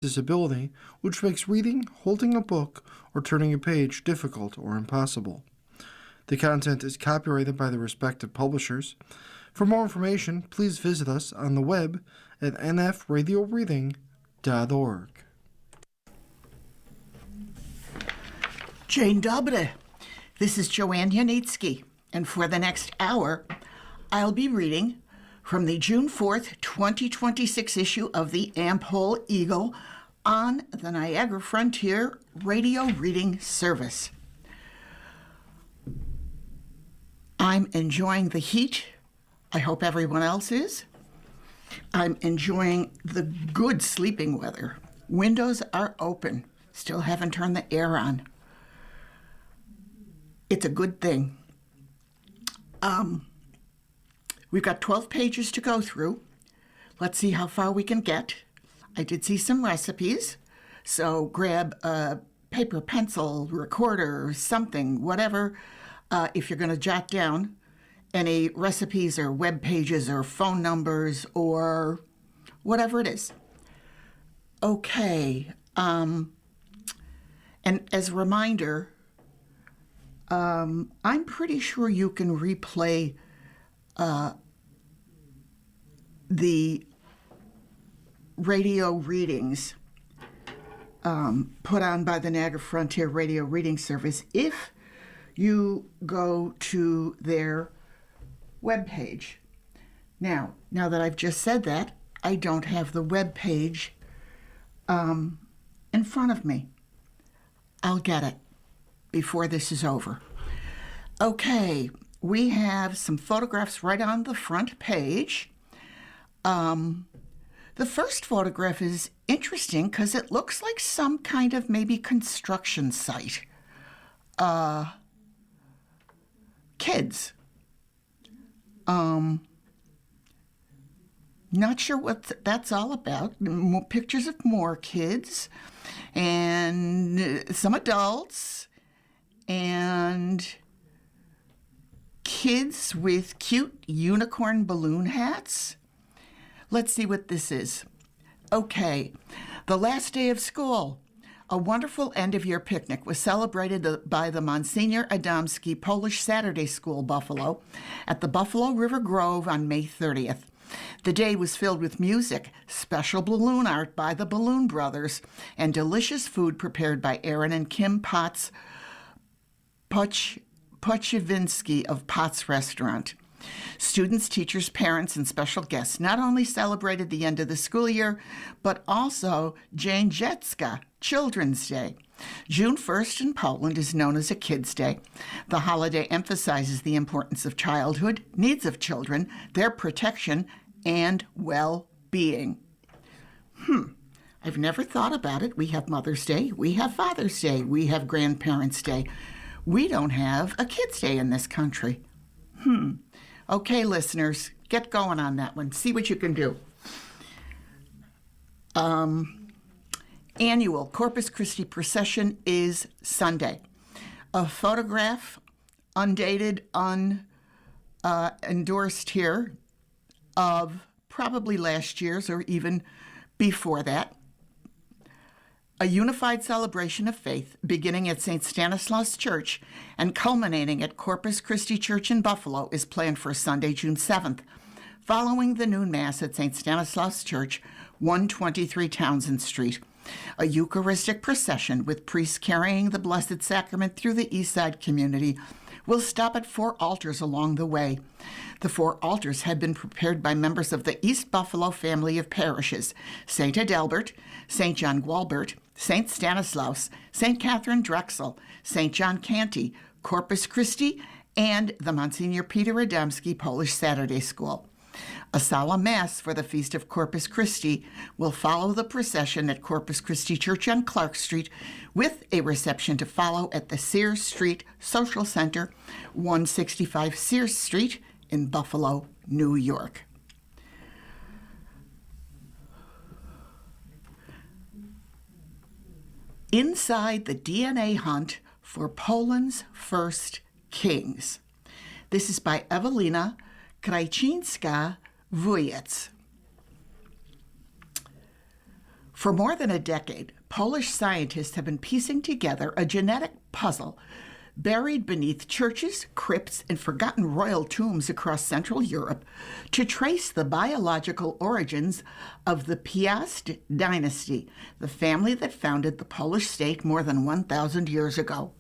disability, which makes reading, holding a book, or turning a page difficult or impossible. The content is copyrighted by the respective publishers. For more information, please visit us on the web at nfradioreading.org. Dzień dobry. This is Joanne Yanitsky, and for the next hour, I'll be reading from the June 4th, 2026 issue of the Am-Pol Eagle on the Niagara Frontier Radio Reading Service. I'm enjoying the heat. I hope everyone else is. I'm enjoying the good sleeping weather. Windows are open. Still haven't turned the air on. It's a good thing. We've got 12 pages to go through. Let's see how far we can get. I did see some recipes, so grab a paper, pencil, recorder, something, whatever, if you're going to jot down any recipes or web pages or phone numbers or whatever it is. Okay, and as a reminder, I'm pretty sure you can replay the radio readings put on by the Niagara Frontier Radio Reading Service if you go to their webpage. Now that I've just said that, I don't have the webpage in front of me. I'll get it before this is over. Okay, we have some photographs right on the front page. The first photograph is interesting because it looks like some kind of maybe construction site. Kids. Not sure what that's all about. Pictures of more kids and some adults and kids with cute unicorn balloon hats. Let's see what this is. Okay, the last day of school. A wonderful end-of-year picnic was celebrated by the Monsignor Adamski Polish Saturday School Buffalo at the Buffalo River Grove on May 30th. The day was filled with music, special balloon art by the Balloon Brothers, and delicious food prepared by Aaron and Kim Potts Pochevinsky of Potts Restaurant. Students, teachers, parents, and special guests not only celebrated the end of the school year, but also Dzień Dziecka, Children's Day. June 1st in Poland is known as a Kids' Day. The holiday emphasizes the importance of childhood, needs of children, their protection, and well-being. I've never thought about it. We have Mother's Day, we have Father's Day, we have Grandparents' Day. We don't have a Kids' Day in this country. Okay, listeners, get going on that one. See what you can do. Annual Corpus Christi procession is Sunday. A photograph, undated, endorsed here, of probably last year's or even before that. A unified celebration of faith beginning at St. Stanislaus Church and culminating at Corpus Christi Church in Buffalo is planned for Sunday, June 7th, following the noon Mass at St. Stanislaus Church, 123 Townsend Street. A Eucharistic procession with priests carrying the Blessed Sacrament through the East Side community will stop at 4 altars along the way. The 4 altars had been prepared by members of the East Buffalo family of parishes, St. Adalbert, St. John Gualbert, St. Stanislaus, St. Catherine Drexel, St. John Canty, Corpus Christi, and the Monsignor Peter Adamski Polish Saturday School. A solemn Mass for the Feast of Corpus Christi will follow the procession at Corpus Christi Church on Clark Street, with a reception to follow at the Sears Street Social Center, 165 Sears Street in Buffalo, New York. Inside the DNA Hunt for Poland's First Kings. This is by Ewelina Krajczyńska-Wujec. For more than a decade, Polish scientists have been piecing together a genetic puzzle buried beneath churches, crypts, and forgotten royal tombs across Central Europe to trace the biological origins of the Piast dynasty, the family that founded the Polish state more than 1,000 years ago.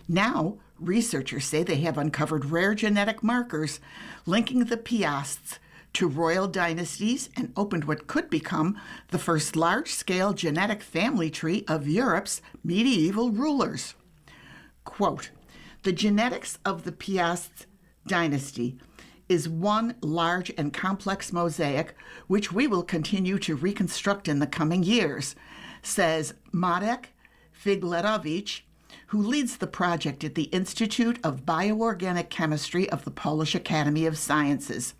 Now, researchers say they have uncovered rare genetic markers linking the Piasts to royal dynasties and opened what could become the first large-scale genetic family tree of Europe's medieval rulers. Quote, "The genetics of the Piast dynasty is one large and complex mosaic which we will continue to reconstruct in the coming years," says Marek Figlerovich, who leads the project at the Institute of Bioorganic Chemistry of the Polish Academy of Sciences.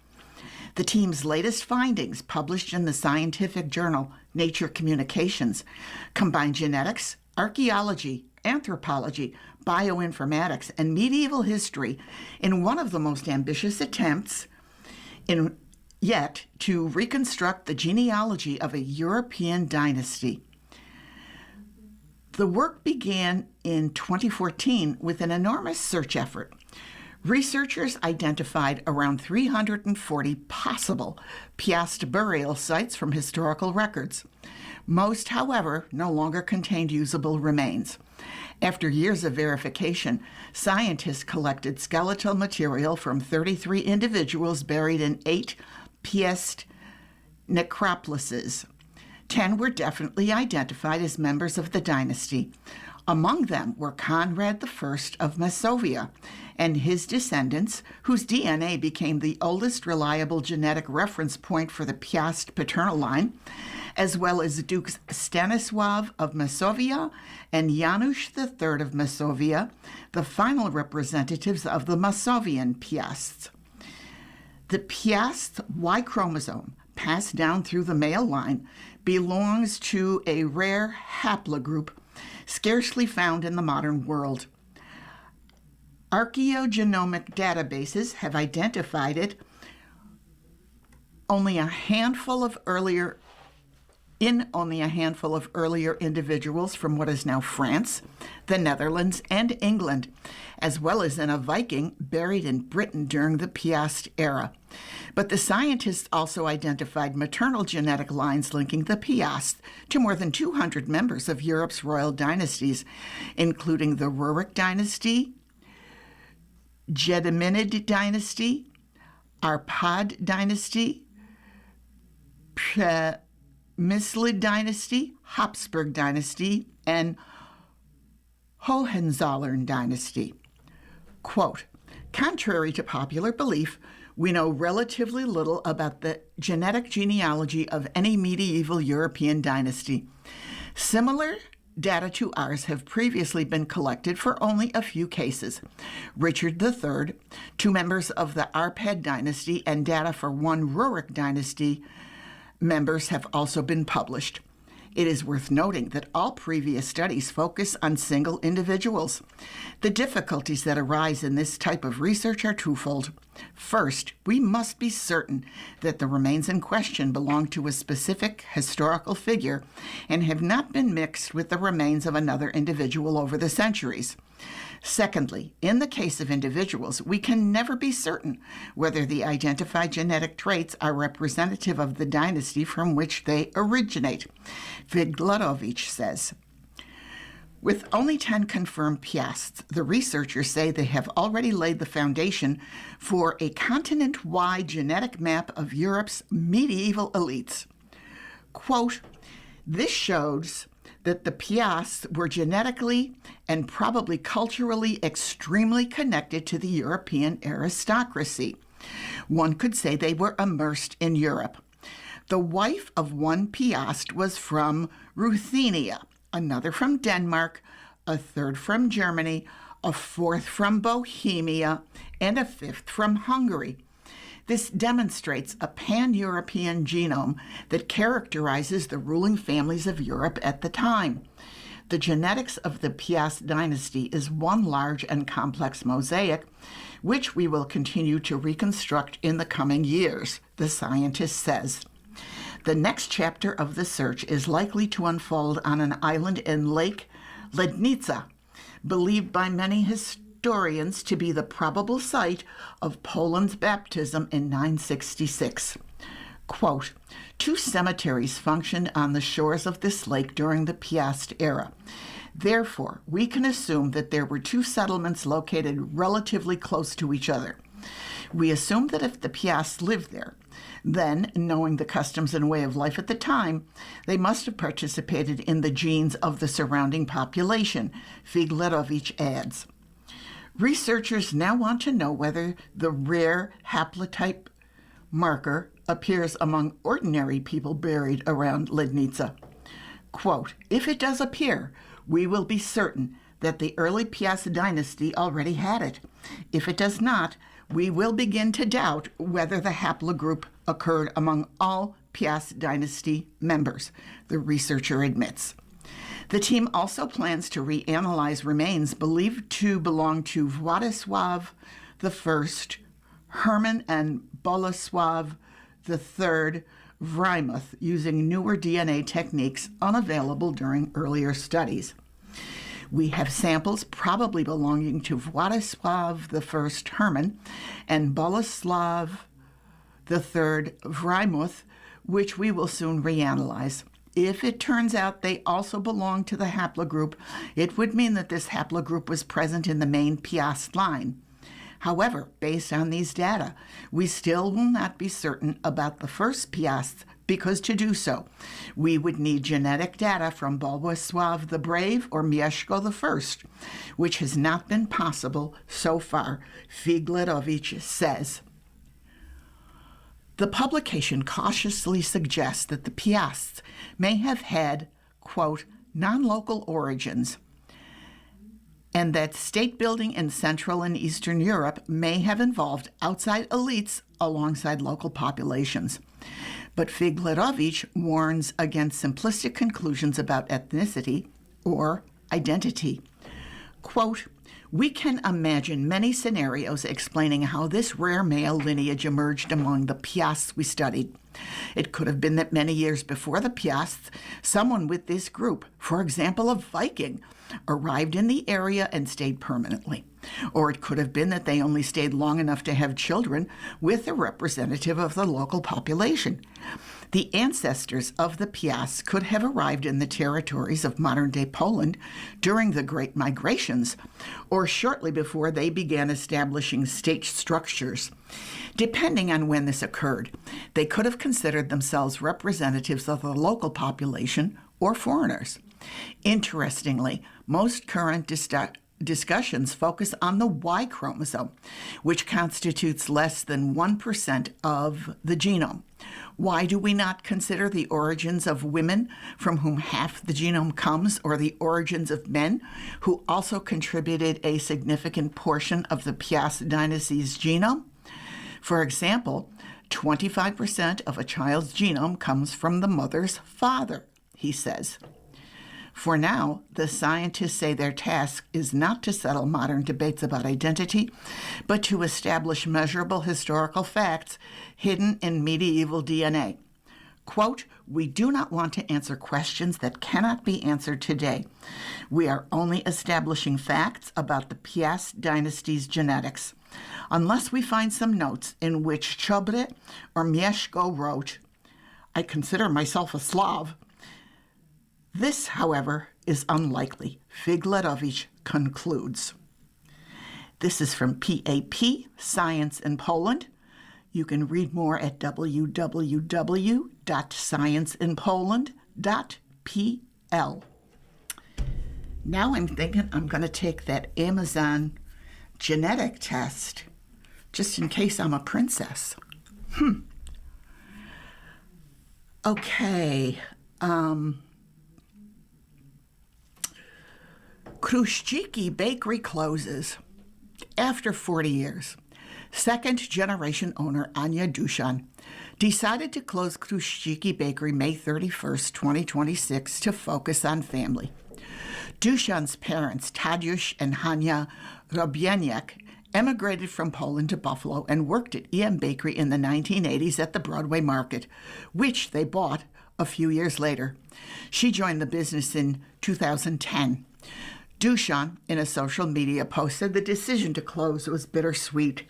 The team's latest findings, published in the scientific journal Nature Communications, combine genetics, archaeology, anthropology, bioinformatics, and medieval history in one of the most ambitious attempts yet to reconstruct the genealogy of a European dynasty. The work began in 2014 with an enormous search effort. Researchers identified around 340 possible Piast burial sites from historical records. Most, however, no longer contained usable remains. After years of verification, scientists collected skeletal material from 33 individuals buried in 8 Piast necropolises. 10 were definitely identified as members of the dynasty. Among them were Conrad I of Masovia and his descendants, whose DNA became the oldest reliable genetic reference point for the Piast paternal line, as well as Dukes Stanisław of Masovia and Janusz III of Masovia, the final representatives of the Masovian Piasts. The Piast Y chromosome, passed down through the male line, belongs to a rare haplogroup scarcely found in the modern world. Archaeogenomic databases have identified it in only a handful of earlier individuals from what is now France, the Netherlands, and England, as well as in a Viking buried in Britain during the Piast era. But the scientists also identified maternal genetic lines linking the Piast to more than 200 members of Europe's royal dynasties, including the Rurik dynasty, Gedyminid dynasty, Arpad dynasty, Przemyslid dynasty, Habsburg dynasty, and Hohenzollern dynasty. Quote, "Contrary to popular belief, we know relatively little about the genetic genealogy of any medieval European dynasty. Similar data to ours have previously been collected for only a few cases. Richard III, 2 members of the Arpad dynasty, and data for 1 Rurik dynasty members have also been published. It is worth noting that all previous studies focus on single individuals. The difficulties that arise in this type of research are twofold. First, we must be certain that the remains in question belong to a specific historical figure and have not been mixed with the remains of another individual over the centuries. Secondly, in the case of individuals, we can never be certain whether the identified genetic traits are representative of the dynasty from which they originate," Figlerovich says. With only 10 confirmed Piasts, the researchers say they have already laid the foundation for a continent-wide genetic map of Europe's medieval elites. Quote, "This shows that the Piasts were genetically and probably culturally extremely connected to the European aristocracy. One could say they were immersed in Europe. The wife of one Piast was from Ruthenia, another from Denmark, a third from Germany, a fourth from Bohemia, and a fifth from Hungary. This demonstrates a pan-European genome that characterizes the ruling families of Europe at the time. The genetics of the Piast dynasty is one large and complex mosaic, which we will continue to reconstruct in the coming years," the scientist says. The next chapter of the search is likely to unfold on an island in Lake Lednica, believed by many historians to be the probable site of Poland's baptism in 966. Quote, two cemeteries functioned on the shores of this lake during the Piast era. Therefore, we can assume that there were two settlements located relatively close to each other. We assume that if the Piasts lived there, then, knowing the customs and way of life at the time, they must have participated in the genes of the surrounding population, Figlerovich adds. Researchers now want to know whether the rare haplotype marker appears among ordinary people buried around Lednica. Quote, if it does appear, we will be certain that the early Piast dynasty already had it. If it does not, we will begin to doubt whether the haplogroup occurred among all Piast dynasty members, the researcher admits. The team also plans to reanalyze remains believed to belong to Władysław I, Herman and Bolesław III Wrymuth using newer DNA techniques unavailable during earlier studies. We have samples probably belonging to Władysław I Herman and Bolesław III Wrymuth, which we will soon reanalyze. If it turns out they also belong to the haplogroup, it would mean that this haplogroup was present in the main Piast line. However, based on these data, we still will not be certain about the first Piasts because to do so, we would need genetic data from Bolesław the Brave or Mieszko I, which has not been possible so far, Figlerovich says. The publication cautiously suggests that the Piasts may have had, quote, non-local origins, and that state building in Central and Eastern Europe may have involved outside elites alongside local populations. But Figlerovich warns against simplistic conclusions about ethnicity or identity. Quote, we can imagine many scenarios explaining how this rare male lineage emerged among the Piasts we studied. It could have been that many years before the Piasts, someone with this group, for example a Viking, arrived in the area and stayed permanently. Or it could have been that they only stayed long enough to have children with a representative of the local population. The ancestors of the Piasts could have arrived in the territories of modern-day Poland during the Great Migrations, or shortly before they began establishing state structures. Depending on when this occurred, they could have considered themselves representatives of the local population or foreigners. Interestingly, most current discussions focus on the Y chromosome, which constitutes less than 1% of the genome. Why do we not consider the origins of women from whom half the genome comes, or the origins of men who also contributed a significant portion of the Piast dynasty's genome? For example, 25% of a child's genome comes from the mother's father, he says. For now, the scientists say their task is not to settle modern debates about identity, but to establish measurable historical facts hidden in medieval DNA. Quote, we do not want to answer questions that cannot be answered today. We are only establishing facts about the Piast dynasty's genetics. Unless we find some notes in which Chobre or Mieszko wrote, I consider myself a Slav. This, however, is unlikely, Figlerovich concludes. This is from PAP, Science in Poland. You can read more at www.scienceinpoland.pl. Now I'm thinking I'm going to take that Amazon genetic test just in case I'm a princess. Okay. Kruszczyki Bakery closes after 40 years. Second-generation owner Anya Dushan decided to close Kruszczyki Bakery May 31st, 2026 to focus on family. Dushan's parents, Tadeusz and Hania Robieniak, emigrated from Poland to Buffalo and worked at E.M. Bakery in the 1980s at the Broadway Market, which they bought a few years later. She joined the business in 2010. Dushan, in a social media post, said the decision to close was bittersweet.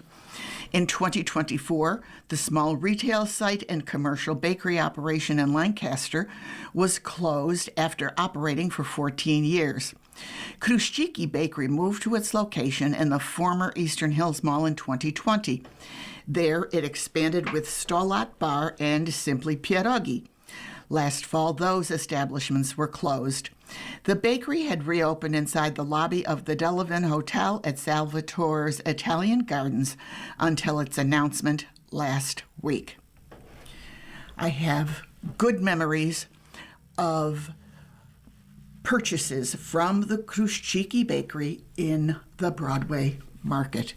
In 2024, the small retail site and commercial bakery operation in Lancaster was closed after operating for 14 years. Kruszczyki Bakery moved to its location in the former Eastern Hills Mall in 2020. There, it expanded with Stolat Bar and Simply Pierogi. Last fall, those establishments were closed. The bakery had reopened inside the lobby of the Delavan Hotel at Salvatore's Italian Gardens until its announcement last week. I have good memories of purchases from the Kruszczyki Bakery in the Broadway Market.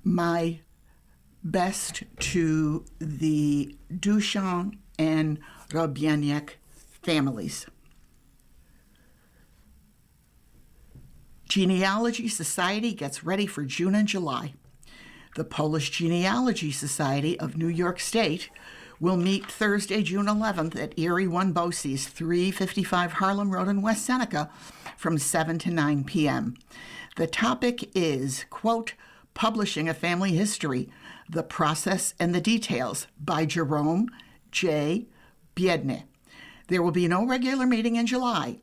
My best to the Dushan and Robieniak families. Genealogy Society gets ready for June and July. The Polish Genealogy Society of New York State will meet Thursday, June 11th at Erie 1 Bosse's, 355 Harlem Road in West Seneca from 7 to 9 p.m. The topic is, quote, Publishing a Family History, The Process and the Details by Jerome J. Biedny. There will be no regular meeting in July,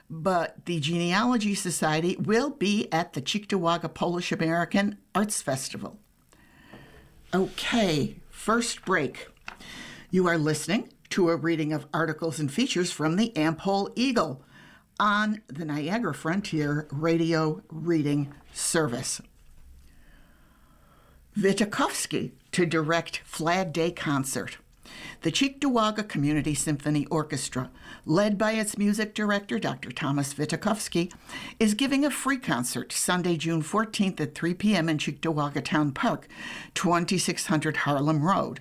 but the Genealogy Society will be at the Cheektowaga Polish American Arts Festival. Okay, first break. You are listening to a reading of articles and features from the Am-Pol Eagle on the Niagara Frontier Radio Reading Service. Witkowski to direct Flag Day concert. The Cheektowaga Community Symphony Orchestra, led by its music director, Dr. Thomas Witkowski, is giving a free concert Sunday, June 14th at 3 p.m. in Cheektowaga Town Park, 2600 Harlem Road.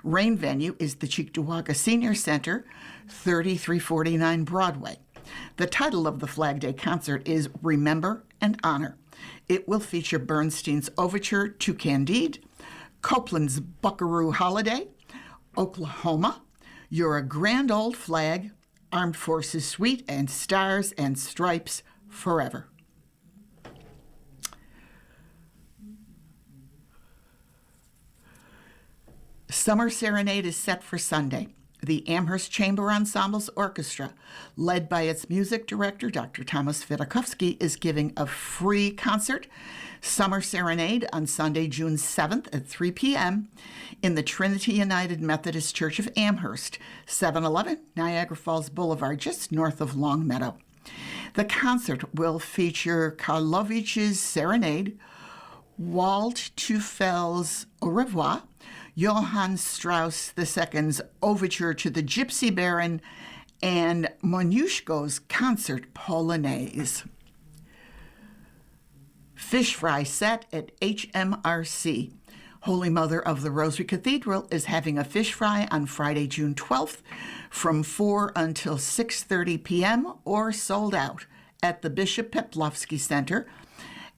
Rain venue is the Cheektowaga Senior Center, 3349 Broadway. The title of the Flag Day concert is Remember and Honor. It will feature Bernstein's Overture to Candide, Copland's Buckaroo Holiday, Oklahoma, You're a Grand Old Flag, Armed Forces Suite, and Stars and Stripes Forever. Summer Serenade is set for Sunday. The Amherst Chamber Ensemble's orchestra, led by its music director, Dr. Thomas Witkowski, is giving a free concert, Summer Serenade, on Sunday, June 7th at 3 p.m. in the Trinity United Methodist Church of Amherst, 711 Niagara Falls Boulevard, just north of Longmeadow. The concert will feature Karlovich's Serenade, Walt Teufel's Au Revoir, Johann Strauss II's Overture to the Gypsy Baron, and Moniuszko's Concert Polonaise. Fish fry set at HMRC. Holy Mother of the Rosary Cathedral is having a fish fry on Friday, June 12th from 4 until 6:30 p.m. or sold out at the Bishop Peplowski Center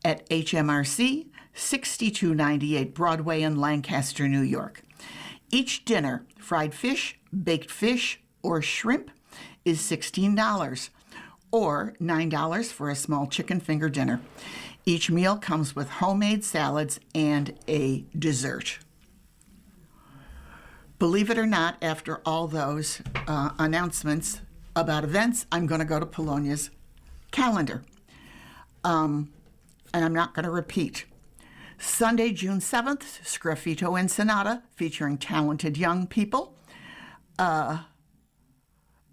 at HMRC, 6298 Broadway in Lancaster, New York. Each dinner, fried fish, baked fish, or shrimp, is $16, or $9 for a small chicken finger dinner. Each meal comes with homemade salads and a dessert. Believe it or not, after all those announcements about events, I'm going to go to Polonia's calendar. And I'm not going to repeat. Sunday, June 7th, Sgraffito and Sonata, featuring talented young people.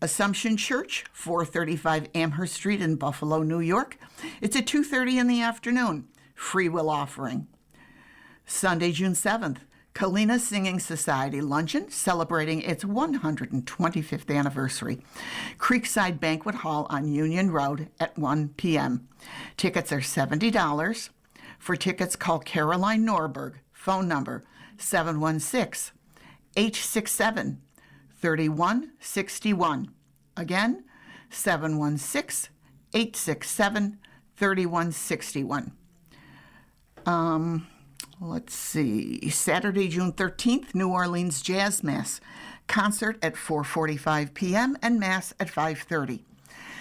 Assumption Church, 435 Amherst Street in Buffalo, New York. It's at 2:30 in the afternoon. Free will offering. Sunday, June 7th, Kalina Singing Society Luncheon, celebrating its 125th anniversary. Creekside Banquet Hall on Union Road at 1 p.m. Tickets are $70. For tickets, call Caroline Norberg, phone number 716-867-3161. Again, 716-867-3161. Let's see, Saturday, June 13th, New Orleans Jazz Mass. Concert at 4:45 p.m. and Mass at 5:30.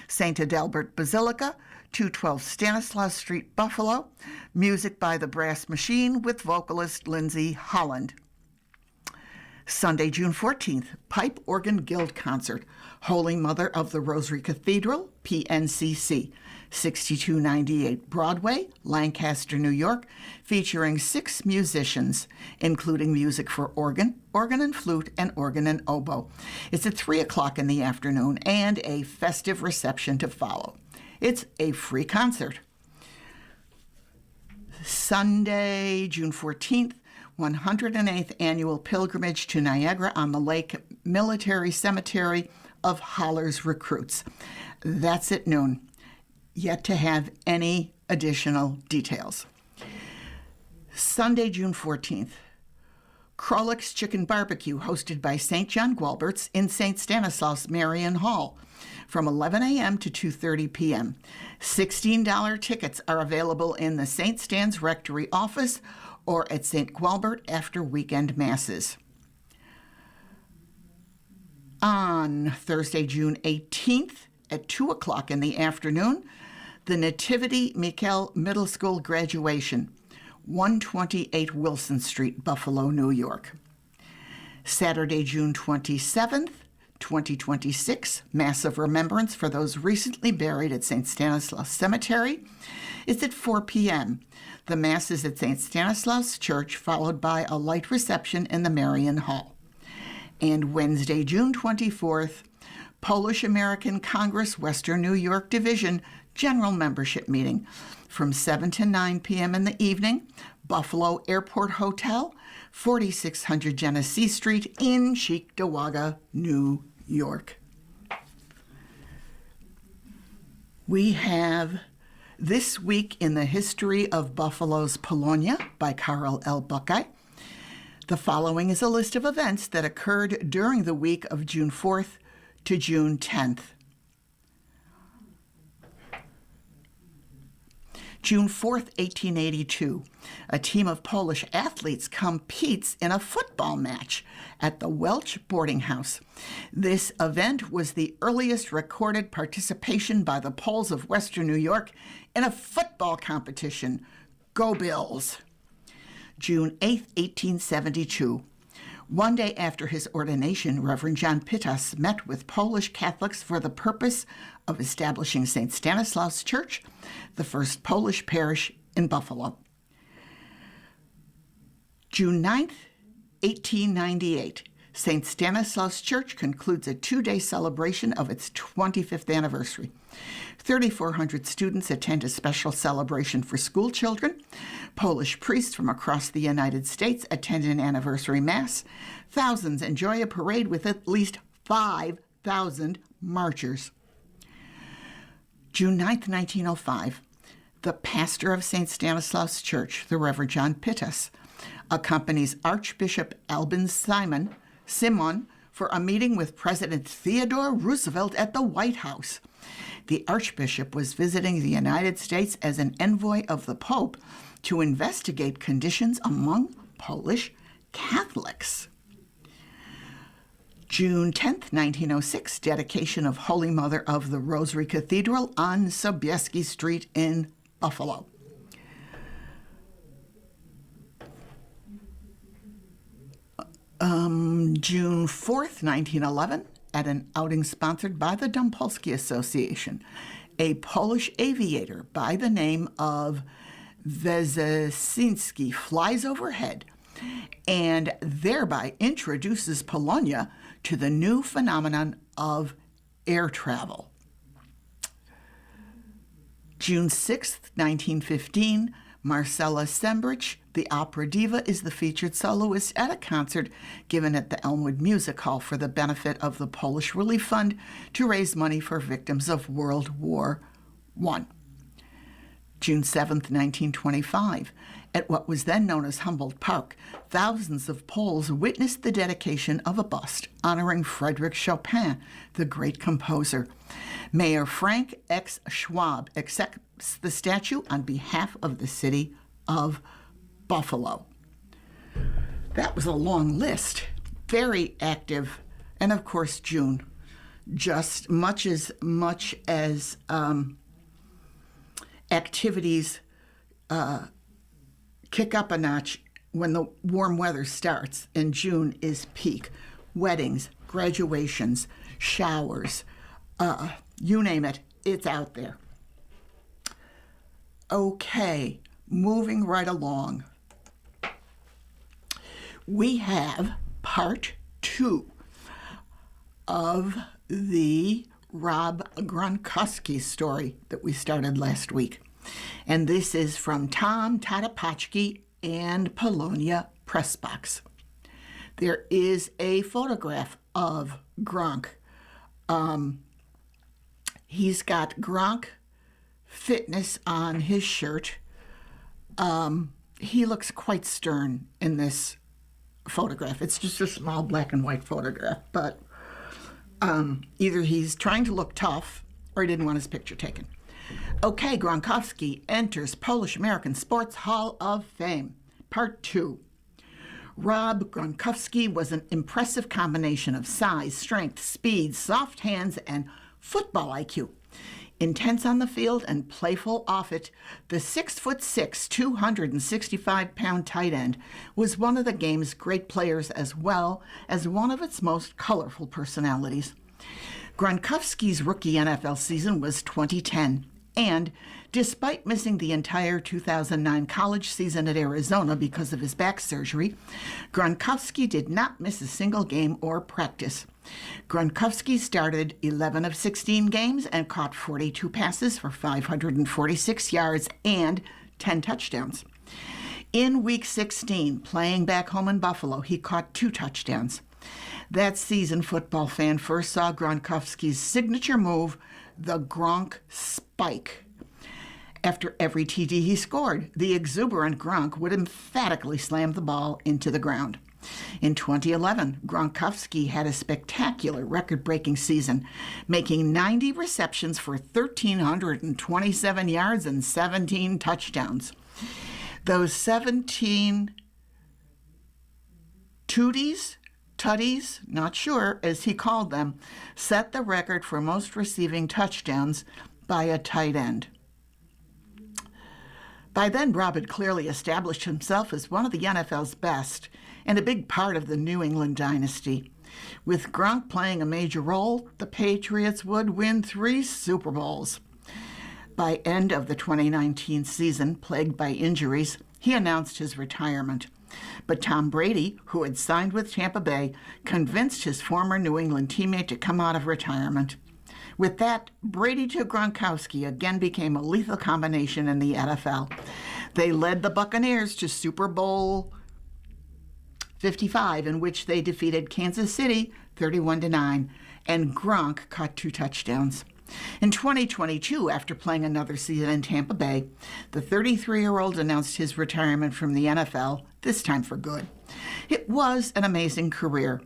St. Adalbert Basilica, 212 Stanislaus Street, Buffalo. Music by the Brass Machine with vocalist Lindsay Holland. Sunday, June 14th, Pipe Organ Guild Concert, Holy Mother of the Rosary Cathedral, PNCC, 6298 Broadway, Lancaster, New York, featuring 6 musicians, including music for organ and flute, and organ and oboe. It's at 3 o'clock in the afternoon and a festive reception to follow. It's a free concert. Sunday, June 14th, 108th Annual Pilgrimage to Niagara-on-the-Lake Military Cemetery of Hollers Recruits. That's at noon. Yet to have any additional details. Sunday, June 14th, Krolik's Chicken Barbecue, hosted by St. John Gualbert's in St. Stanislaus Marian Hall, from 11 a.m. to 2:30 p.m. $16 tickets are available in the St. Stan's Rectory office or at St. Gualbert after weekend masses. On Thursday, June 18th, at 2 o'clock in the afternoon, the Nativity Michel Middle School graduation, 128 Wilson Street, Buffalo, New York. Saturday, June 27th, 2026, Mass of Remembrance for those recently buried at St. Stanislaus Cemetery, is at 4 p.m. The Mass is at St. Stanislaus Church, followed by a light reception in the Marian Hall. And Wednesday, June 24th, Polish American Congress Western New York Division General Membership Meeting from 7 to 9 p.m. in the evening, Buffalo Airport Hotel, 4600 Genesee Street in Cheektowaga, New York. We have This Week in the History of Buffalo's Polonia by Carl L. Buckeye. The following is a list of events that occurred during the week of June 4th to June 10th. June 4th, 1882, a team of Polish athletes competes in a football match at the Welch Boarding House. This event was the earliest recorded participation by the Poles of Western New York in a football competition. Go Bills! June 8th, 1872. One day after his ordination, Reverend John Pittas met with Polish Catholics for the purpose of establishing St. Stanislaus Church, the first Polish parish in Buffalo. June 9th, 1898, St. Stanislaus Church concludes a 2-day celebration of its 25th anniversary. 3,400 students attend a special celebration for school children. Polish priests from across the United States attend an anniversary mass. Thousands enjoy a parade with at least 5,000 marchers. June 9th, 1905, the pastor of St. Stanislaus Church, the Reverend John Pittas, accompanies Archbishop Albin Simon for a meeting with President Theodore Roosevelt at the White House. The Archbishop was visiting the United States as an envoy of the Pope to investigate conditions among Polish Catholics. June 10th, 1906, dedication of Holy Mother of the Rosary Cathedral on Sobieski Street in Buffalo. June 4th, 1911, at an outing sponsored by the Dumpolski Association, a Polish aviator by the name of Wierzynski flies overhead and thereby introduces Polonia to the new phenomenon of air travel. June 6th, 1915, Marcella Sembrich, the opera diva, is the featured soloist at a concert given at the Elmwood Music Hall for the benefit of the Polish Relief Fund to raise money for victims of World War I. June 7th, 1925, at what was then known as Humboldt Park, thousands of Poles witnessed the dedication of a bust honoring Frédéric Chopin, the great composer. Mayor Frank X. Schwab accepts the statue on behalf of the city of Buffalo. That was a long list. Very active. And of course, June. Just much as activities kick up a notch when the warm weather starts, and June is peak. Weddings, graduations, showers, you name it, it's out there. Okay, moving right along. We have part 2 of the Rob Gronkowski story that we started last week. And this is from Tom Tadapachki and Polonia Pressbox. There is a photograph of Gronk. He's got Gronk Fitness on his shirt. He looks quite stern in this photograph. It's just a small black and white photograph, but either he's trying to look tough or he didn't want his picture taken. Okay, Gronkowski enters Polish-American Sports Hall of Fame. Part 2. Rob Gronkowski was an impressive combination of size, strength, speed, soft hands, and football IQ. Intense on the field and playful off it, the 6'6", 265-pound tight end was one of the game's great players as well as one of its most colorful personalities. Gronkowski's rookie NFL season was 2010, and despite missing the entire 2009 college season at Arizona because of his back surgery, Gronkowski did not miss a single game or practice. Gronkowski started 11 of 16 games and caught 42 passes for 546 yards and 10 touchdowns. In Week 16, playing back home in Buffalo, he caught 2 touchdowns. That season, football fan first saw Gronkowski's signature move, the Gronk Spike. After every TD he scored, the exuberant Gronk would emphatically slam the ball into the ground. In 2011, Gronkowski had a spectacular record-breaking season, making 90 receptions for 1,327 yards and 17 touchdowns. Those 17 tutties, not sure, as he called them, set the record for most receiving touchdowns by a tight end. By then, Rob had clearly established himself as one of the NFL's best and a big part of the New England dynasty. With Gronk playing a major role, the Patriots would win 3 Super Bowls. By end of the 2019 season, plagued by injuries, he announced his retirement. But Tom Brady, who had signed with Tampa Bay, convinced his former New England teammate to come out of retirement. With that, Brady to Gronkowski again became a lethal combination in the NFL. They led the Buccaneers to Super Bowl 55, in which they defeated Kansas City 31-9, and Gronk caught 2 touchdowns. In 2022, after playing another season in Tampa Bay, the 33-year-old announced his retirement from the NFL, this time for good. It was an amazing career.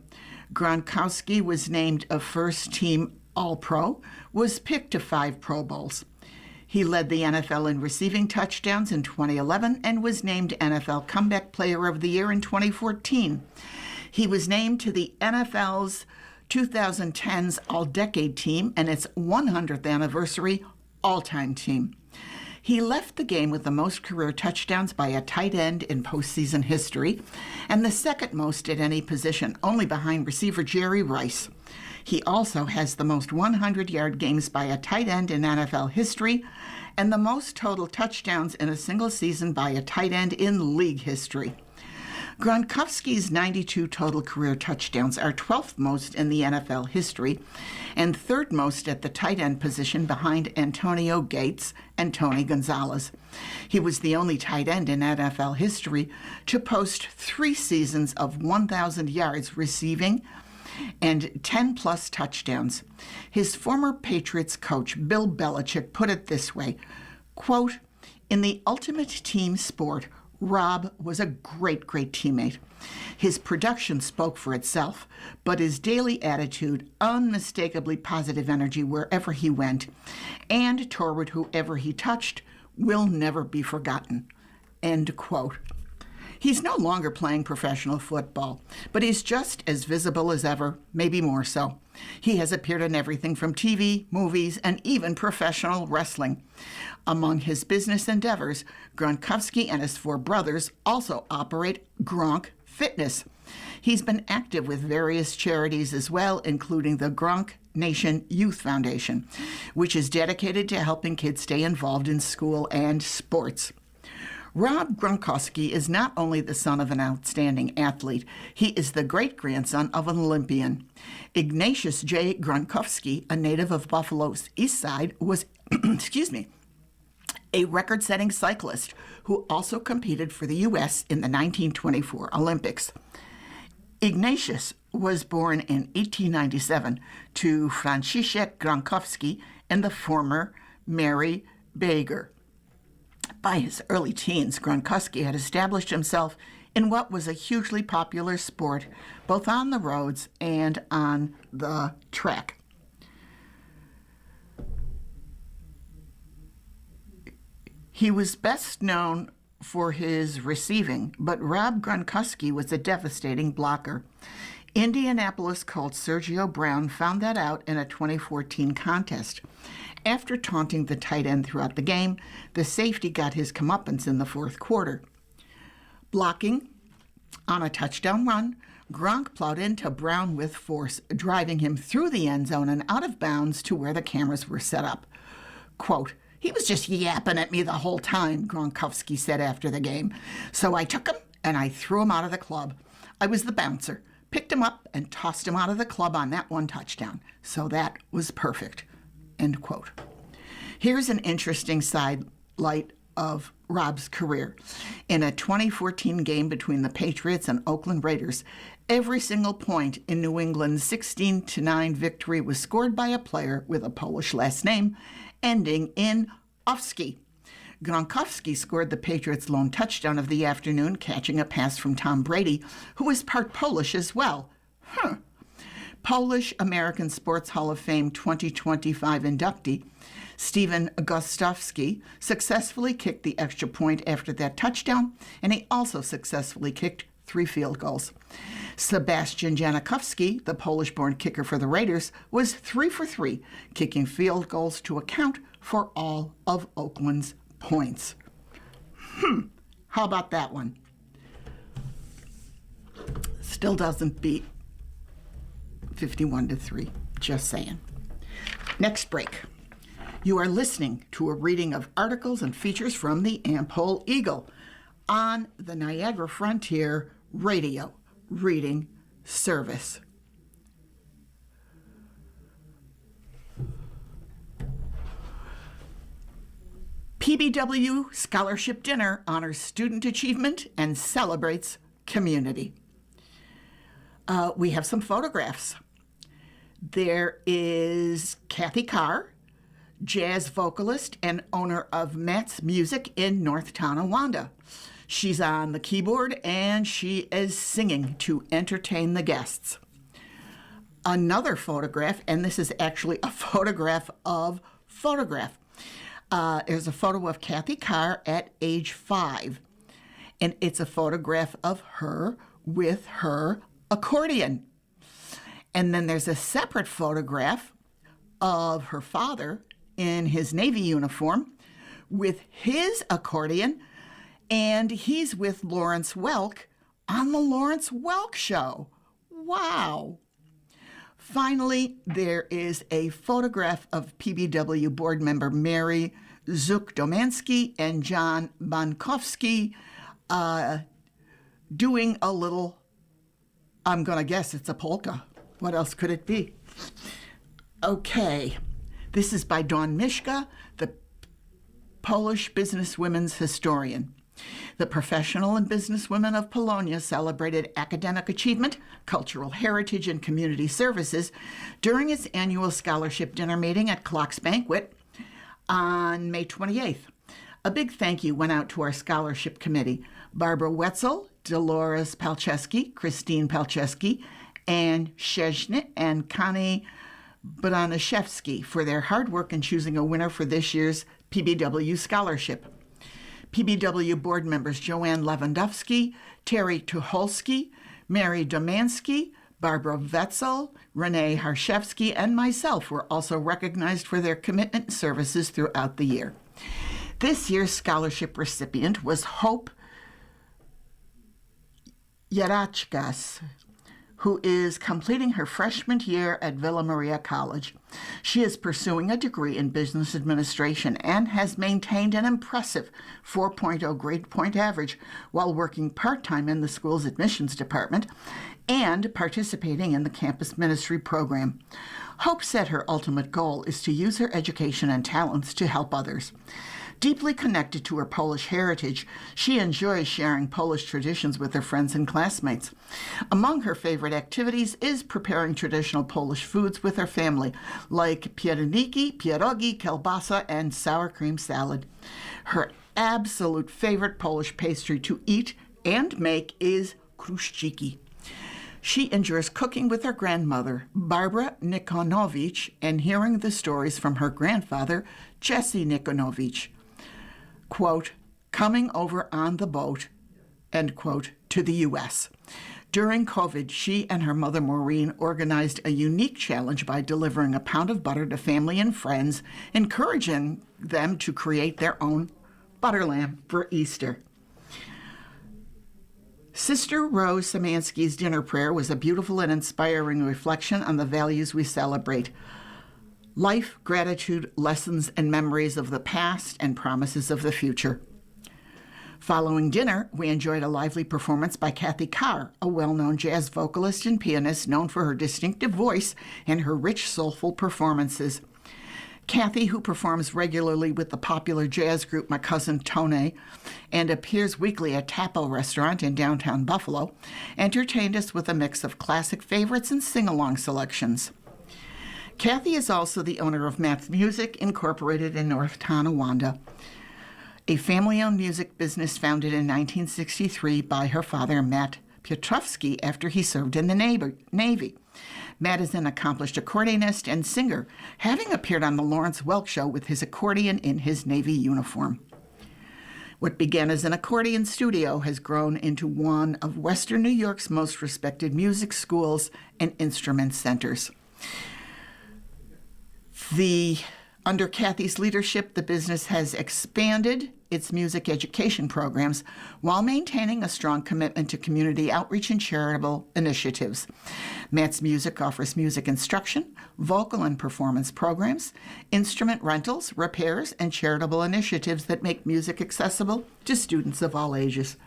Gronkowski was named a first-team All-Pro, was picked to 5 Pro Bowls. He led the NFL in receiving touchdowns in 2011 and was named NFL Comeback Player of the Year in 2014. He was named to the NFL's 2010's All-Decade Team and its 100th anniversary All-Time Team. He left the game with the most career touchdowns by a tight end in postseason history and the second most at any position, only behind receiver Jerry Rice. He also has the most 100-yard games by a tight end in NFL history and the most total touchdowns in a single season by a tight end in league history. Gronkowski's 92 total career touchdowns are 12th most in the NFL history and 3rd most at the tight end position behind Antonio Gates and Tony Gonzalez. He was the only tight end in NFL history to post 3 seasons of 1,000 yards receiving and 10-plus touchdowns. His former Patriots coach, Bill Belichick, put it this way, quote, "In the ultimate team sport, Rob was a great teammate. His production spoke for itself, but his daily attitude, unmistakably positive energy wherever he went, and toward whoever he touched, will never be forgotten." End quote. He's no longer playing professional football, but he's just as visible as ever, maybe more so. He has appeared in everything from TV, movies, and even professional wrestling. Among his business endeavors, Gronkowski and his 4 brothers also operate Gronk Fitness. He's been active with various charities as well, including the Gronk Nation Youth Foundation, which is dedicated to helping kids stay involved in school and sports. Rob Gronkowski is not only the son of an outstanding athlete, he is the great-grandson of an Olympian. Ignatius J. Gronkowski, a native of Buffalo's East Side, was, a record-setting cyclist who also competed for the U.S. in the 1924 Olympics. Ignatius was born in 1897 to Franciszek Gronkowski and the former Mary Bager. By his early teens, Gronkowski had established himself in what was a hugely popular sport, both on the roads and on the track. He was best known for his receiving, but Rob Gronkowski was a devastating blocker. Indianapolis Colt Sergio Brown found that out in a 2014 contest. After taunting the tight end throughout the game, the safety got his comeuppance in the fourth quarter. Blocking on a touchdown run, Gronk plowed into Brown with force, driving him through the end zone and out of bounds to where the cameras were set up. Quote, "He was just yapping at me the whole time," Gronkowski said after the game. "So I took him and I threw him out of the club. I was the bouncer, picked him up and tossed him out of the club on that one touchdown. So that was perfect." End quote. Here's an interesting sidelight of Rob's career. In a 2014 game between the Patriots and Oakland Raiders, every single point in New England's 16-9 victory was scored by a player with a Polish last name ending in Owski. Gronkowski scored the Patriots' lone touchdown of the afternoon, catching a pass from Tom Brady, who was part Polish as well. Polish American Sports Hall of Fame 2025 inductee Stephen Gostowski successfully kicked the extra point after that touchdown, and he also successfully kicked 3 field goals. Sebastian Janikowski, the Polish-born kicker for the Raiders, was 3 for 3, kicking field goals to account for all of Oakland's points. How about that one? Still doesn't beat 51-3, just saying. Next break. You are listening to a reading of articles and features from the Am-Pol Eagle on the Niagara Frontier Radio Reading Service. PBW Scholarship Dinner honors student achievement and celebrates community. We have some photographs. There is Kathy Carr, jazz vocalist and owner of Matt's Music in North Tonawanda. She's on the keyboard and she is singing to entertain the guests. Another photograph, and this is actually a photograph of photograph. There's a photo of Kathy Carr at age 5, and it's a photograph of her with her accordion. And then there's a separate photograph of her father in his Navy uniform with his accordion, and he's with Lawrence Welk on the Lawrence Welk Show. Wow. Finally, there is a photograph of PBW board member Mary Zuk-Domansky and John Bankowski doing a little, I'm going to guess it's a polka. What else could it be? Okay. This is by Dawn Miszka, the Polish businesswomen's historian. The professional and businesswomen of Polonia celebrated academic achievement, cultural heritage, and community services during its annual scholarship dinner meeting at Clock's Banquet on May 28th. A big thank you went out to our scholarship committee, Barbara Wetzel, Dolores Palczewski, Christine Palczewski, Anne Szczesny, and Connie Branaszewski for their hard work in choosing a winner for this year's PBW scholarship. PBW board members Joanne Lewandowski, Terry Tucholsky, Mary Domansky, Barbara Vetzel, Renee Harshevsky, and myself were also recognized for their commitment and services throughout the year. This year's scholarship recipient was Hope Yarachkas, who is completing her freshman year at Villa Maria College. She is pursuing a degree in business administration and has maintained an impressive 4.0 grade point average while working part-time in the school's admissions department and participating in the campus ministry program. Hope said her ultimate goal is to use her education and talents to help others. Deeply connected to her Polish heritage, she enjoys sharing Polish traditions with her friends and classmates. Among her favorite activities is preparing traditional Polish foods with her family, like pierniki, pierogi, kielbasa, and sour cream salad. Her absolute favorite Polish pastry to eat and make is kruszczyki. She enjoys cooking with her grandmother, Barbara Nikonowicz, and hearing the stories from her grandfather, Jesse Nikonowicz. Quote, coming over on the boat, end quote, to the U.S. During COVID, she and her mother Maureen organized a unique challenge by delivering a pound of butter to family and friends, encouraging them to create their own butter lamb for Easter. Sister Rose Samansky's dinner prayer was a beautiful and inspiring reflection on the values we celebrate. Life, gratitude, lessons, and memories of the past and promises of the future. Following dinner, we enjoyed a lively performance by Kathy Carr, a well-known jazz vocalist and pianist known for her distinctive voice and her rich, soulful performances. Kathy, who performs regularly with the popular jazz group My Cousin Tone and appears weekly at Tapo Restaurant in downtown Buffalo, entertained us with a mix of classic favorites and sing-along selections. Kathy is also the owner of Matt's Music, Incorporated in North Tonawanda, a family-owned music business founded in 1963 by her father, Matt Piotrowski, after he served in the Navy. Matt is an accomplished accordionist and singer, having appeared on The Lawrence Welk Show with his accordion in his Navy uniform. What began as an accordion studio has grown into one of Western New York's most respected music schools and instrument centers. Under Kathy's leadership, the business has expanded its music education programs while maintaining a strong commitment to community outreach and charitable initiatives. Matt's Music offers music instruction, vocal and performance programs, instrument rentals, repairs, and charitable initiatives that make music accessible to students of all ages.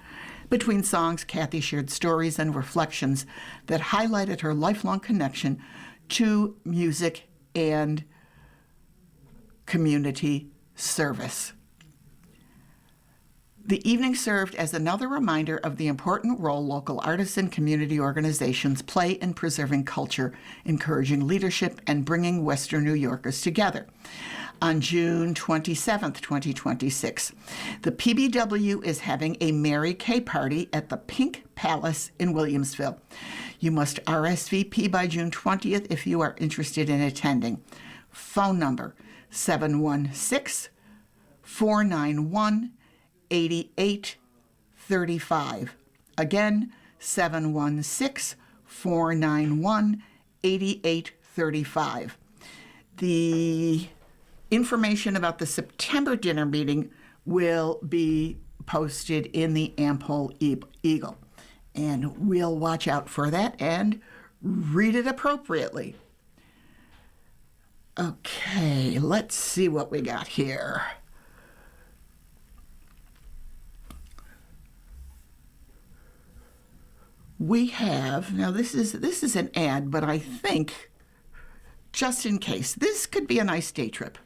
Between songs, Kathy shared stories and reflections that highlighted her lifelong connection to music and community service. The evening served as another reminder of the important role local artists and community organizations play in preserving culture, encouraging leadership, and bringing Western New Yorkers together. On June 27, 2026, the PBW is having a Mary Kay party at the Pink Palace in Williamsville. You must RSVP by June 20th if you are interested in attending. Phone number 716-491-8835. Again, 716-491-8835. The information about the September dinner meeting will be posted in the Am-Pol Eagle, and we'll watch out for that and read it appropriately. Okay, let's see what we got here. We have, now this is an ad, but I think, just in case, this could be a nice day trip.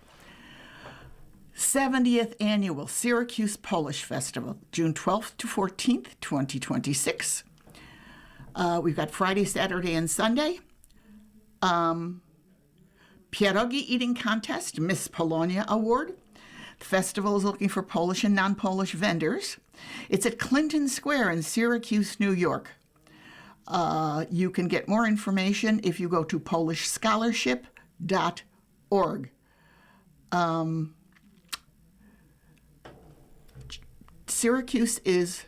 70th Annual Syracuse Polish Festival, June 12th to 14th, 2026. We've got Friday, Saturday, and Sunday. Pierogi Eating Contest, Miss Polonia Award. The festival is looking for Polish and non-Polish vendors. It's at Clinton Square in Syracuse, New York. You can get more information if you go to polishscholarship.org. Syracuse is,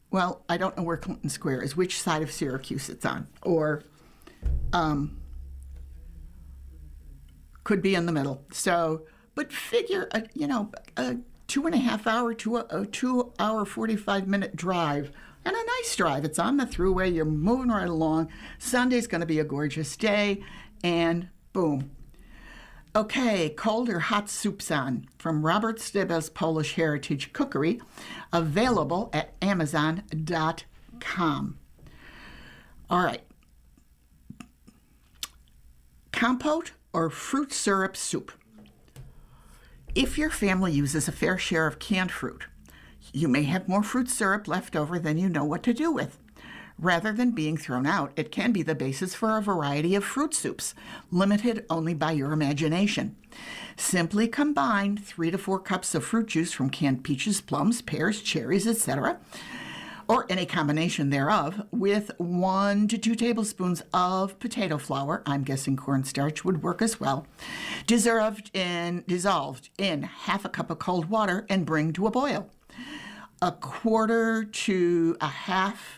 well, I don't know where Clinton Square is, which side of Syracuse it's on, or could be in the middle. So, but figure, a 2.5 hour to a 2 hour, 45-minute drive, and a nice drive. It's on the thruway. You're moving right along. Sunday's going to be a gorgeous day, and boom. Okay, cold or hot soups on from Robert Styba's Polish Heritage Cookery, available at Amazon.com. All right. Compote or fruit syrup soup. If your family uses a fair share of canned fruit, you may have more fruit syrup left over than you know what to do with. Rather than being thrown out, it can be the basis for a variety of fruit soups, limited only by your imagination. Simply combine 3 to 4 cups of fruit juice from canned peaches, plums, pears, cherries, etc., or any combination thereof, with 1 to 2 tablespoons of potato flour. I'm guessing cornstarch would work as well. Dissolved in half a cup of cold water and bring to a boil. A quarter to a half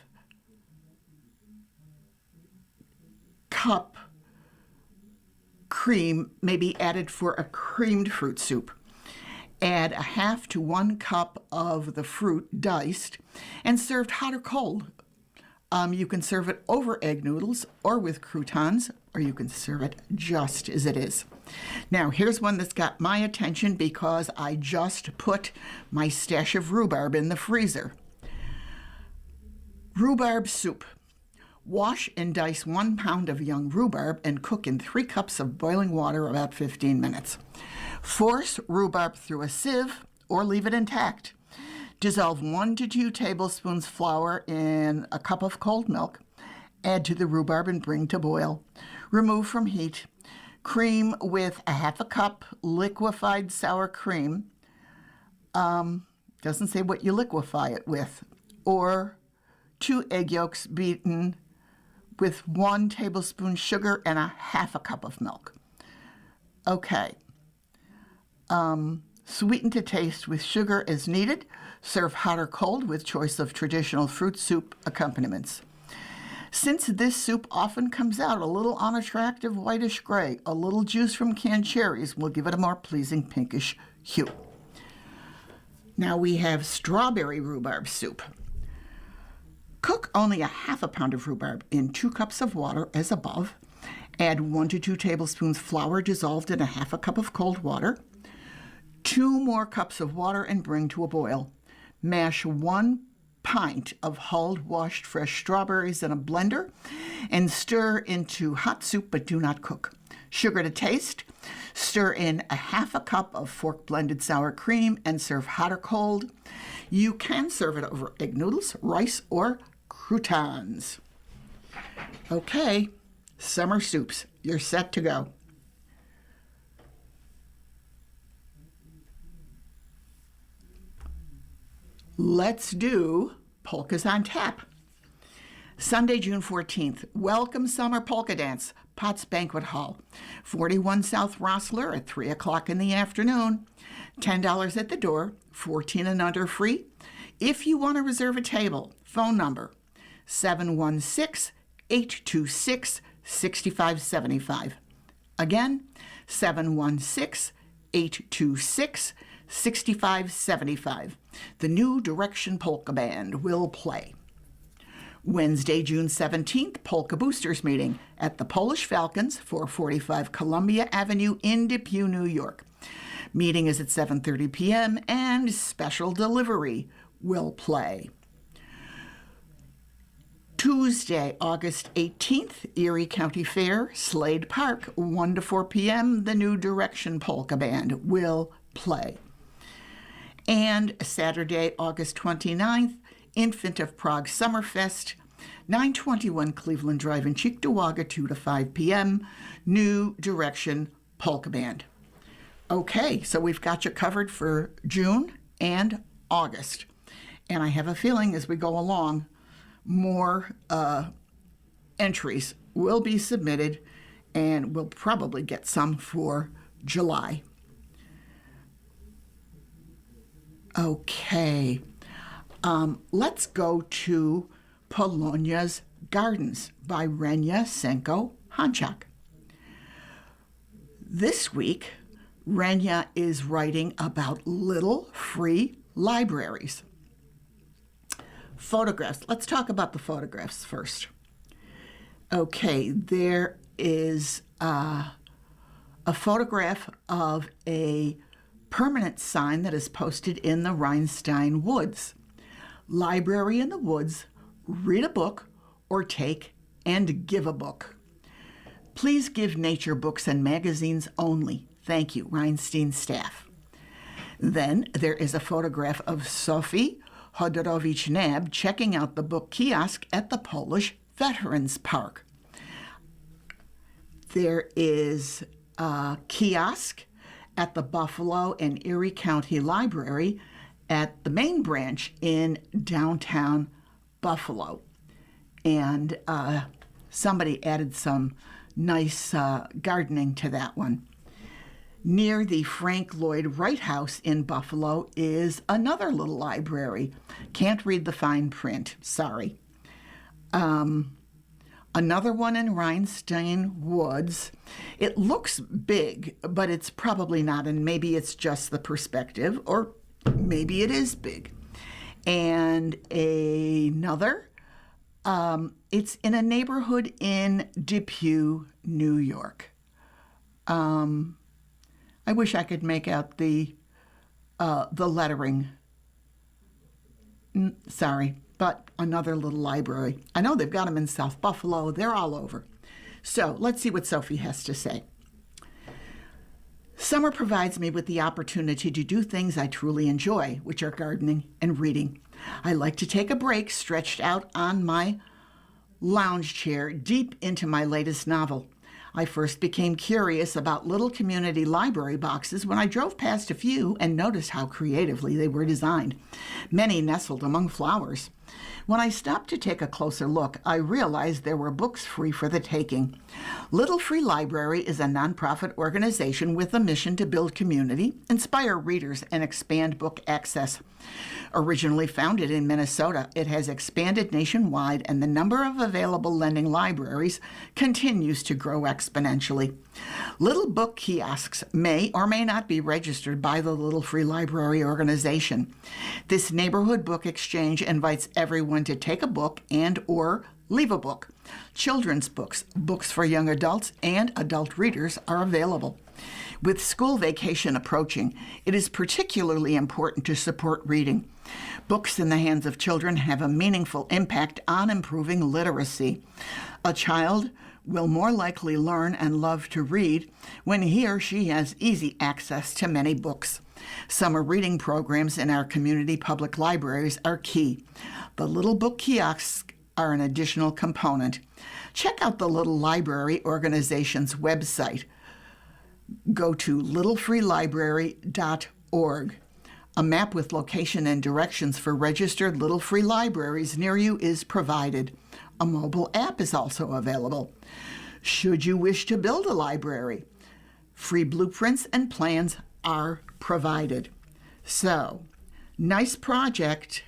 cup cream may be added for a creamed fruit soup. Add a half to 1 cup of the fruit diced and served hot or cold. You can serve it over egg noodles or with croutons, or you can serve it just as it is. Now, here's one that's got my attention because I just put my stash of rhubarb in the freezer. Rhubarb soup. Wash and dice 1 pound of young rhubarb and cook in 3 cups of boiling water about 15 minutes. Force rhubarb through a sieve or leave it intact. Dissolve 1 to 2 tablespoons flour in a cup of cold milk. Add to the rhubarb and bring to boil. Remove from heat. Cream with a half a cup liquefied sour cream. Doesn't say what you liquefy it with. Or 2 egg yolks beaten with 1 tablespoon sugar and a half a cup of milk. Okay. Sweeten to taste with sugar as needed. Serve hot or cold with choice of traditional fruit soup accompaniments. Since this soup often comes out a little unattractive whitish gray, a little juice from canned cherries will give it a more pleasing pinkish hue. Now we have strawberry rhubarb soup. Cook only a half a pound of rhubarb in 2 cups of water as above. Add 1 to 2 tablespoons flour dissolved in a half a cup of cold water. 2 more cups of water and bring to a boil. Mash 1 pint of hulled washed fresh strawberries in a blender and stir into hot soup, but do not cook. Sugar to taste. Stir in a half a cup of fork blended sour cream and serve hot or cold. You can serve it over egg noodles, rice, or croutons. Okay, summer soups. You're set to go. Let's do Polkas on Tap. Sunday, June 14th, Welcome Summer Polka Dance, Potts Banquet Hall, 41 South Rossler at 3 o'clock in the afternoon. $10 at the door, 14 and under free. If you want to reserve a table, phone number 716-826-6575. Again, 716-826-6575. The New Direction Polka Band will play. Wednesday, June 17th, Polka Boosters Meeting at the Polish Falcons, 445 Columbia Avenue in Depew, New York. Meeting is at 7:30 p.m. and special delivery will play. Tuesday, August 18th, Erie County Fair, Slade Park, 1 to 4 p.m. The New Direction Polka Band will play. And Saturday, August 29th, Infant of Prague Summerfest, 921 Cleveland Drive in Cheektowaga, 2 to 5 p.m., New Direction Polka Band. Okay, so we've got you covered for June and August. And I have a feeling as we go along, more entries will be submitted, and we'll probably get some for July. Okay. Let's go to Polonia's Gardens by Renia Senko-Hanchak. This week, Renia is writing about little free libraries. Photographs. Let's talk about the photographs first. Okay, there is a photograph of a permanent sign that is posted in the Rhinestein Woods. Library in the Woods, read a book or take and give a book. Please give nature books and magazines only. Thank you, Rhinestein staff. Then there is a photograph of Sophie Hodorowicz-Nab checking out the book kiosk at the Polish Veterans Park. There is a kiosk at the Buffalo and Erie County Library at the main branch in downtown Buffalo. And somebody added some nice gardening to that one. Near the Frank Lloyd Wright House in Buffalo is another little library. Can't read the fine print, sorry. Another one in Rhinestein Woods. It looks big, but it's probably not, and maybe it's just the perspective, or maybe it is big. And another, it's in a neighborhood in Depew, New York. I wish I could make out the lettering. Sorry, but another little library. I know they've got them in South Buffalo. They're all over. So let's see what Sophie has to say. Summer provides me with the opportunity to do things I truly enjoy, which are gardening and reading. I like to take a break stretched out on my lounge chair deep into my latest novel. I first became curious about little community library boxes when I drove past a few and noticed how creatively they were designed. Many nestled among flowers. When I stopped to take a closer look, I realized there were books free for the taking. Little Free Library is a nonprofit organization with a mission to build community, inspire readers, and expand book access. Originally founded in Minnesota, it has expanded nationwide, and the number of available lending libraries continues to grow exponentially. Little book kiosks may or may not be registered by the Little Free Library organization. This neighborhood book exchange invites everyone to take a book and or leave a book. Children's books, books for young adults, and adult readers are available. With school vacation approaching, it is particularly important to support reading. Books in the hands of children have a meaningful impact on improving literacy. A child will more likely learn and love to read when he or she has easy access to many books. Summer reading programs in our community public libraries are key. The Little Book kiosks are an additional component. Check out the Little Library organization's website. Go to littlefreelibrary.org. A map with location and directions for registered Little Free Libraries near you is provided. A mobile app is also available. Should you wish to build a library, free blueprints and plans are provided. So, nice project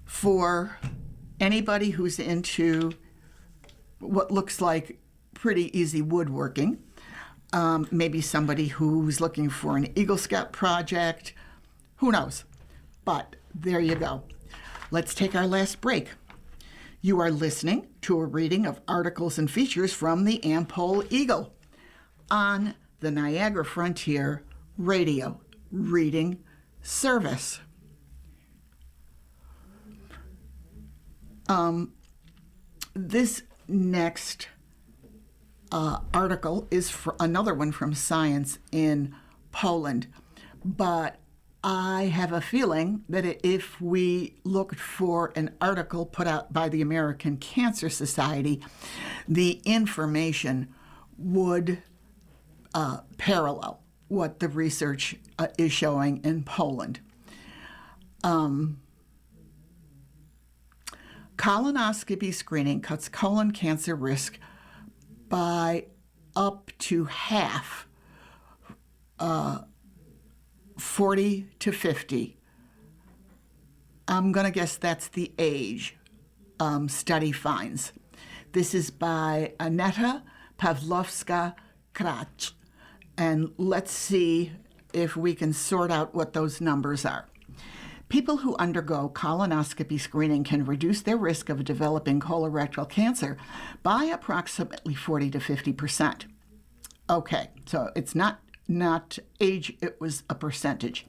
for anybody who's into what looks like pretty easy woodworking. Maybe somebody who's looking for an Eagle Scout project. Who knows? But there you go. Let's take our last break. You are listening to a reading of articles and features from the Am-Pol Eagle on the Niagara Frontier Radio Reading Service. This next article is for another one from Science in Poland, but I have a feeling that if we looked for an article put out by the American Cancer Society, the information would parallel what the research is showing in Poland. Colonoscopy screening cuts colon cancer risk by up to half, 40 to 50. I'm going to guess that's the age study finds. This is by Aneta Pavlovska-Krach. And let's see if we can sort out what those numbers are. People who undergo colonoscopy screening can reduce their risk of developing colorectal cancer by approximately 40 to 50%. Okay, so it's not age, it was a percentage.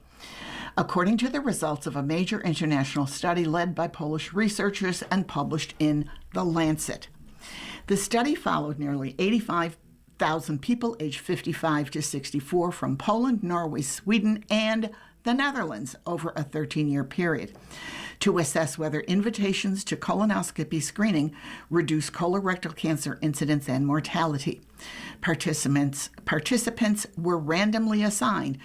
According to the results of a major international study led by Polish researchers and published in The Lancet. The study followed nearly 85,000 people aged 55 to 64 from Poland, Norway, Sweden, and the Netherlands over a 13-year period to assess whether invitations to colonoscopy screening reduce colorectal cancer incidence and mortality. Participants were randomly assigned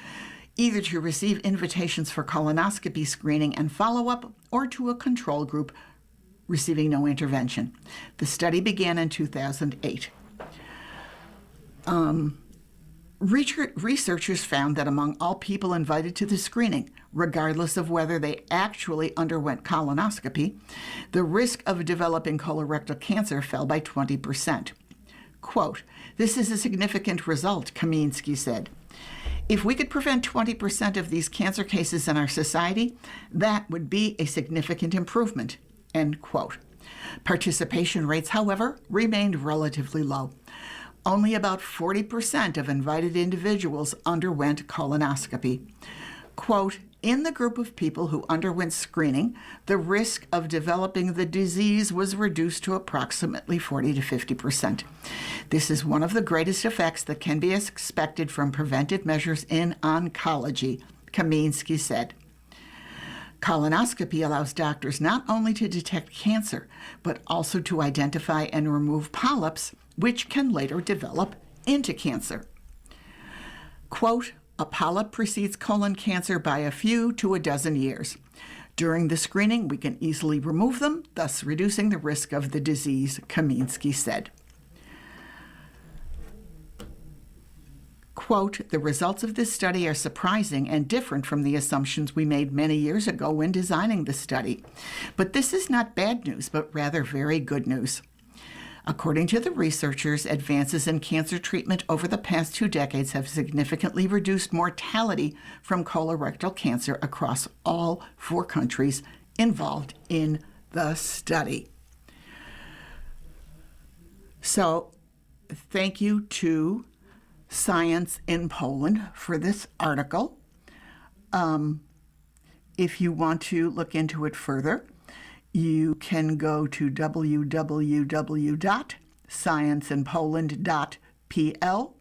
either to receive invitations for colonoscopy screening and follow-up or to a control group receiving no intervention. The study began in 2008. Researchers found that among all people invited to the screening, regardless of whether they actually underwent colonoscopy, the risk of developing colorectal cancer fell by 20%. Quote, "This is a significant result," Kamiński said. "If we could prevent 20% of these cancer cases in our society, that would be a significant improvement," end quote. Participation rates, however, remained relatively low. Only about 40% of invited individuals underwent colonoscopy. Quote, "In the group of people who underwent screening, the risk of developing the disease was reduced to approximately 40 to 50%. This is one of the greatest effects that can be expected from preventive measures in oncology," Kamiński said. Colonoscopy allows doctors not only to detect cancer, but also to identify and remove polyps, which can later develop into cancer. Quote, "A polyp precedes colon cancer by a few to a dozen years. During the screening, we can easily remove them, thus reducing the risk of the disease," Kamiński said. Quote, "The results of this study are surprising and different from the assumptions we made many years ago when designing the study. But this is not bad news, but rather very good news. According to the researchers, advances in cancer treatment over the past 2 decades have significantly reduced mortality from colorectal cancer across all 4 countries involved in the study." So, thank you to Science in Poland for this article. If you want to look into it further, you can go to www.scienceinpoland.pl.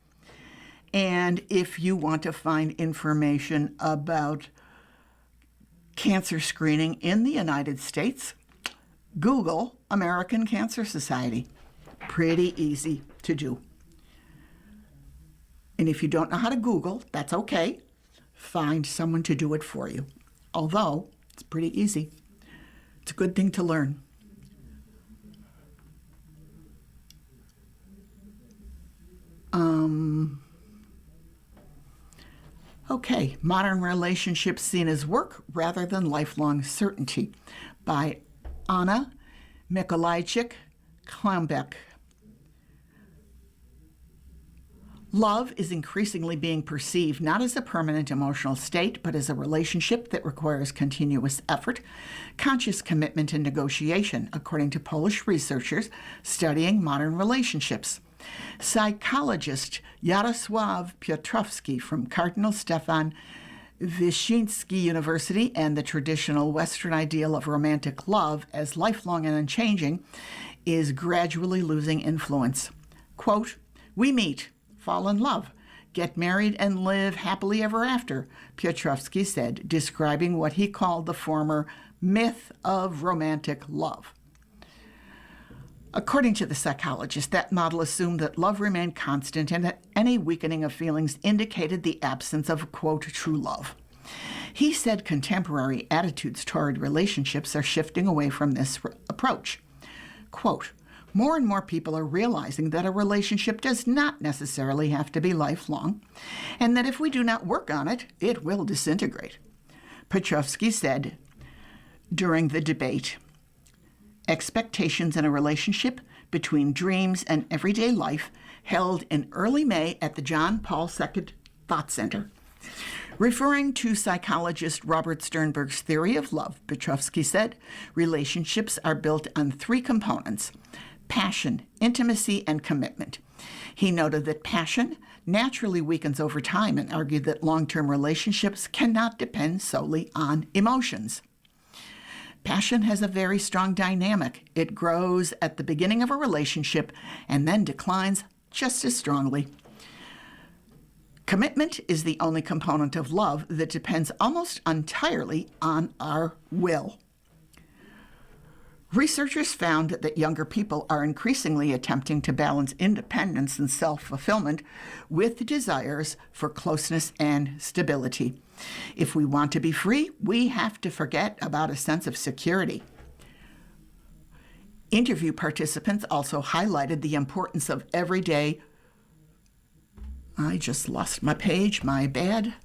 And if you want to find information about cancer screening in the United States, Google American Cancer Society. Pretty easy to do. And if you don't know how to Google, that's okay. Find someone to do it for you. Although, it's pretty easy. It's a good thing to learn. Okay, Modern Relationships Seen as Work Rather Than Lifelong Certainty by Anna Mikolajczyk-Klambeck. Love is increasingly being perceived not as a permanent emotional state, but as a relationship that requires continuous effort, conscious commitment, and negotiation, according to Polish researchers studying modern relationships. Psychologist Jarosław Piotrowski from Cardinal Stefan Wyszyński University and the traditional Western ideal of romantic love as lifelong and unchanging is gradually losing influence. Quote, "We meet, fall in love, get married, and live happily ever after," Piotrowski said, describing what he called the former myth of romantic love. According to the psychologist, that model assumed that love remained constant and that any weakening of feelings indicated the absence of, quote, true love. He said contemporary attitudes toward relationships are shifting away from this approach. Quote, "More and more people are realizing that a relationship does not necessarily have to be lifelong, and that if we do not work on it, it will disintegrate." Petrovsky said, during the debate. Expectations in a Relationship Between Dreams and Everyday Life, held in early May at the John Paul II Thought Center. Referring to psychologist Robert Sternberg's theory of love, Petrovsky said, relationships are built on three components: passion, intimacy, and commitment. He noted that passion naturally weakens over time and argued that long-term relationships cannot depend solely on emotions. Passion has a very strong dynamic. It grows at the beginning of a relationship and then declines just as strongly. Commitment is the only component of love that depends almost entirely on our will. Researchers found that younger people are increasingly attempting to balance independence and self-fulfillment with desires for closeness and stability. If we want to be free, we have to forget about a sense of security. Interview participants also highlighted the importance of everyday. I just lost my page, my bad.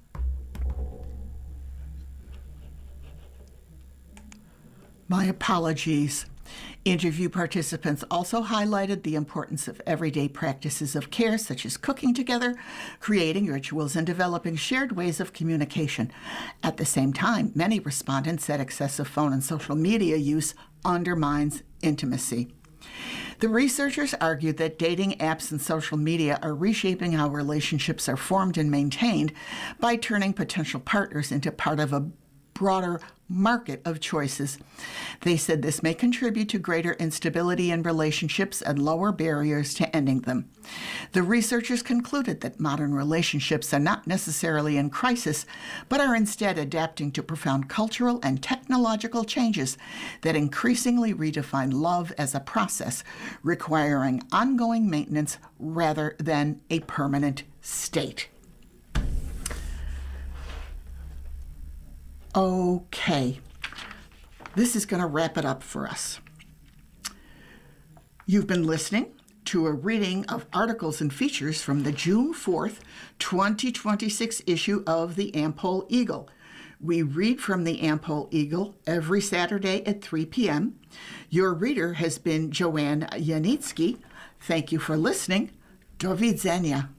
My apologies. Interview participants also highlighted the importance of everyday practices of care, such as cooking together, creating rituals, and developing shared ways of communication. At the same time, many respondents said excessive phone and social media use undermines intimacy. The researchers argued that dating apps and social media are reshaping how relationships are formed and maintained by turning potential partners into part of a broader market of choices. They said this may contribute to greater instability in relationships and lower barriers to ending them. The researchers concluded that modern relationships are not necessarily in crisis, but are instead adapting to profound cultural and technological changes that increasingly redefine love as a process, requiring ongoing maintenance rather than a permanent state. Okay, this is going to wrap it up for us. You've been listening to a reading of articles and features from the June 4th, 2026 issue of the Am-Pol Eagle. We read from the Am-Pol Eagle every Saturday at 3 p.m. Your reader has been Joanne Yanitsky. Thank you for listening. Do widzenia.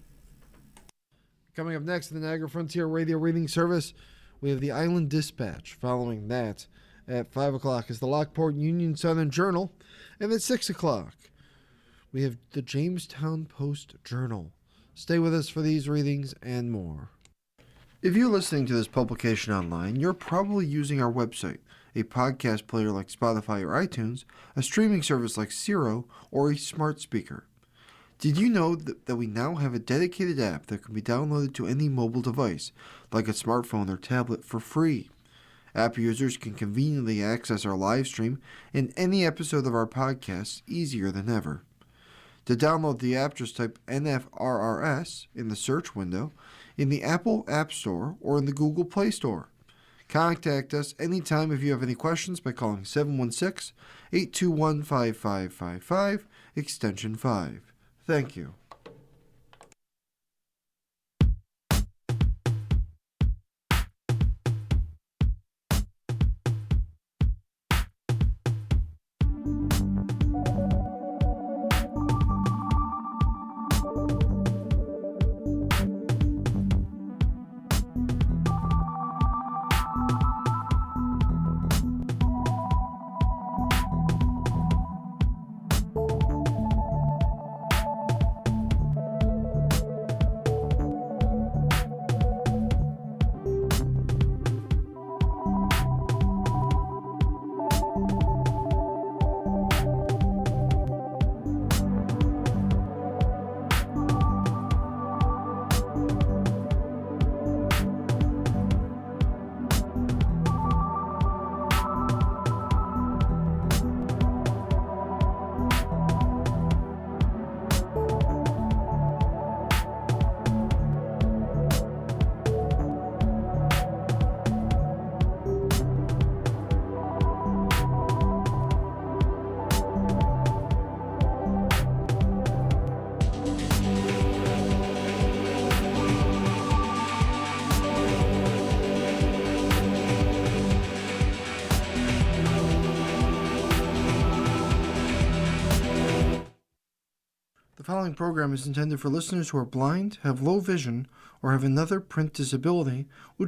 Coming up next in the Niagara Frontier Radio Reading Service, we have the Island Dispatch. Following that, at 5 o'clock is the Lockport Union Southern Journal. And at 6 o'clock, we have the Jamestown Post-Journal. Stay with us for these readings and more. If you're listening to this publication online, you're probably using our website, a podcast player like Spotify or iTunes, a streaming service like Siro, or a smart speaker. Did you know that we now have a dedicated app that can be downloaded to any mobile device, like a smartphone or tablet, for free? App users can conveniently access our live stream and any episode of our podcast easier than ever. To download the app, just type NFRRS in the search window in the Apple App Store or in the Google Play Store. Contact us anytime if you have any questions by calling 716-821-5555, extension 5. Thank you. following program is intended for listeners who are blind, have low vision, or have another print disability, which